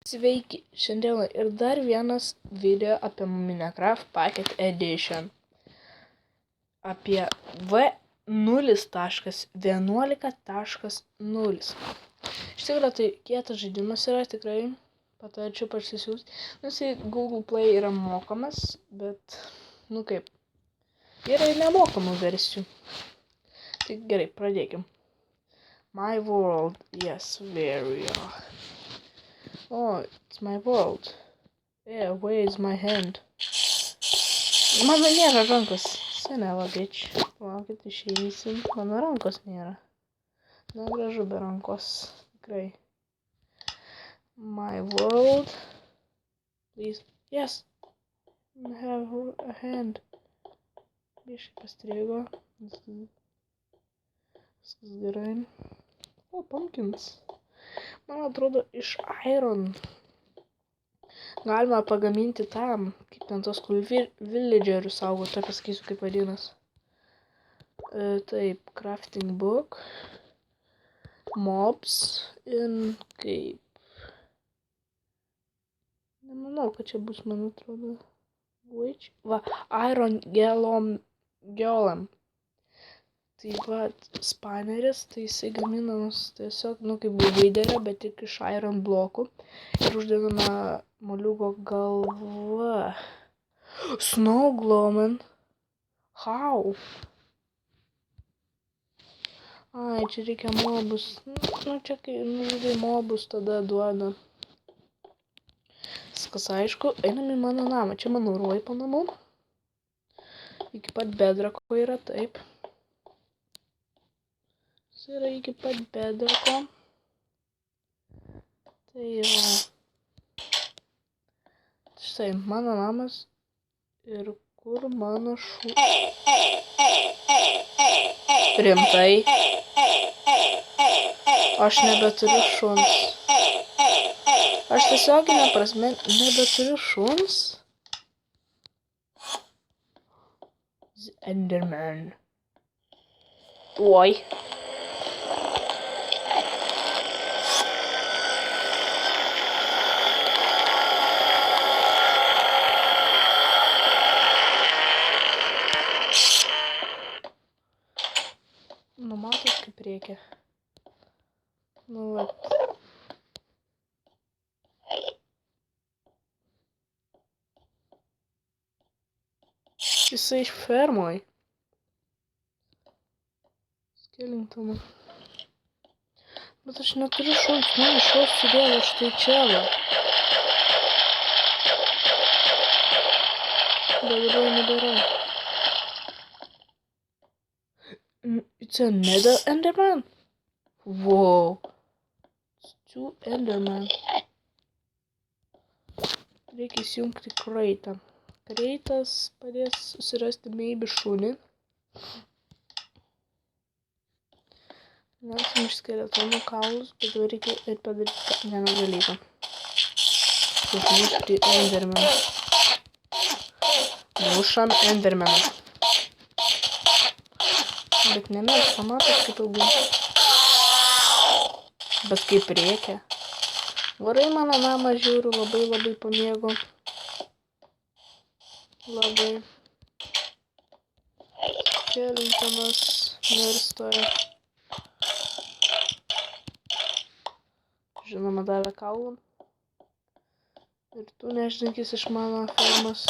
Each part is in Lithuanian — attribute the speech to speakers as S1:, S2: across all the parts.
S1: Sveiki, šiandieną ir dar vienas video apie Minecraft Pocket Edition. Apie V0.11.0. Iš tikrųjų tai kietas žaidimas yra, tikrai patarčiau parsisiųsti. Jisai Google Play yra mokamas, bet, yra ir nemokamų versijų. Tai gerai, pradėkim. My world, yes, there we are. Oh, it's my world. Yeah, where is my hand? Mano nėra rankos. Senela, bitch. Laukit, išeisim. Mano rankos nėra. Negražu be rankos. Tikrai. My world. Please. Yes. I have a hand. Biškai pastrigo. Viskas gerai. O, pumpkins. Man atrodo, iš iron galima pagaminti tam, kaip ten tos villagerius saugo, tai pasakysiu, kaip vadinas. Taip, crafting book, mobs, ir kaip. Nemanau, kad čia bus, man atrodo. Va, iron golem. Tai va, spaneris, tai jisai gaminamas tiesiog, kaip vaiderio, bet tik iš iron blokų. Ir uždedama moliūgo galva. Snow glowman. How? Ai, čia reikia mobus. Čia kai nužudai mobus, tada duoda. Viskas aišku. Einam į mano namą. Čia mano ruoipo namų. Iki pat bedrako yra, taip. Jis yra iki pat bedrako. Tai yra. Štai, mano namas. Ir kur mano šuo? Rimtai. Aš nebeturiu šuns. Aš tiesioginė prasme nebeturiu šuns. Enderman. Oi. Matot, kaip reikia. Vat. Jisai fermoj. Skelingtono. Bet aš neturiu šuns, šuos sudėjau štai čia. Bet dabar nebėra. It's a nether enderman. Wow. It's two enderman. Reikia įsijungti kreitą. Kreitas padės susirasti maybe šunį. Nesim iš skeletonų kaulus, bet reikia ir padaryti vieną dalyką. Sužinyti enderman. Mušam endermaną. Bet nemės, pamatot kaip ilgai. Bet kaip reikia. Varai mano namą žiūriu, labai pamėgo. Labai. Kelingtonas mirstoja. Žinoma, davė kaulų. Ir tu nežinykis iš mano fermos.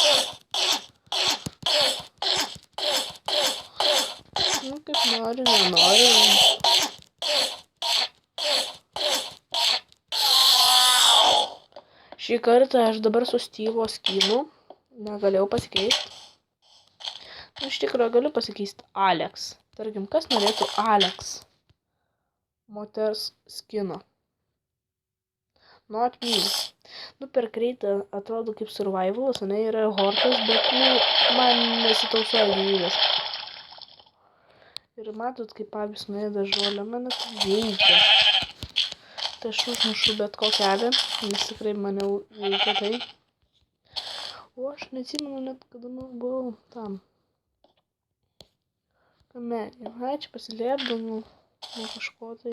S1: Kaip nori, nenori. Šį kartą aš dabar su Steve'o skinu negalėjau pasikeisti. Iš tikrųjų galiu pasikeisti Alex. Tarkim, kas norėtų Alex moters skino? Not me. Per kreitą atrodo kaip survivalas, yra hortas, bet man nesitausoja gyvybės. Ir matot, kaip avis nuėda žolę, mane tai veikia. Tai aš užmušu bet kokią avį, nes tikrai mane veikia tai. O aš neatsimenu net, kada buvau tam. Kamenė. Ai, čia pasilėpdavau nuo kažko tai.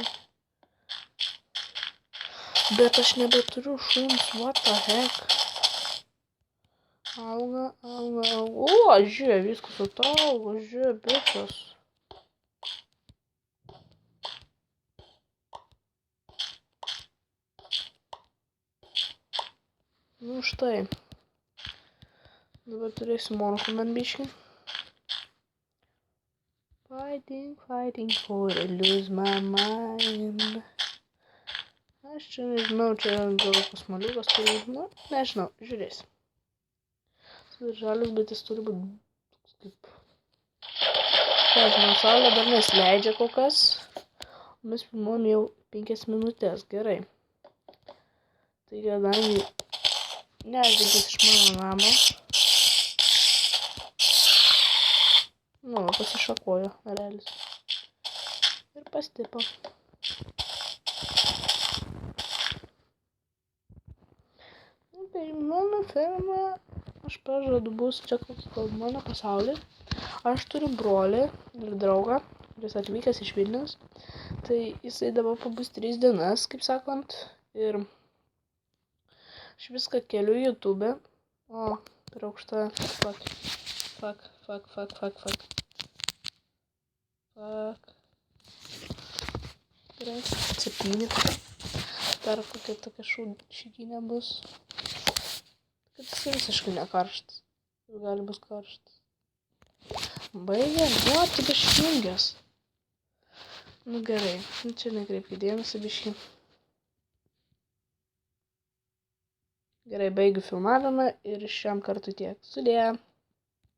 S1: Bet aš nebeturiu šuns, what the heck. Auga. O, žiūrė, viskas ataugo, žiūrė, bičias. Nu štai. Dabar turėsiu morkų man biškį. Fighting for I lose my mind. Aš čia nežinau, čia gal kosmoliukas turi, nu, nežinau, žiūrėsim. Žalias, bet jis turi būti kaip... Nežinau, saulė dar nesileidžia kol kas. Mes filmuojam jau 5 minutės, gerai. Tai kadangi neždėkis iš mano namo. Nu, pasišakojo, realis. Ir pastipo. Tai mano ferma, aš pažadu, bus čia koks mano pasaulis. Aš turiu brolį ir draugą, kuris atvykęs iš Vilniaus. Tai jisai dabar pabus 3 dienas, kaip sakant. Ir aš viską keliu į YouTube. O, per aukšta. Fuck. Gerai, 7. Dar kokia tokia šykinė bus. Kad jis visiškai nekarštas. Ir gali bus karštas. Baigė, tu bešjungęs. Nu gerai, čia nekreipkite dėmesį biškį. Gerai, baigiu filmavimą ir šiam kartui tiek. Sudie.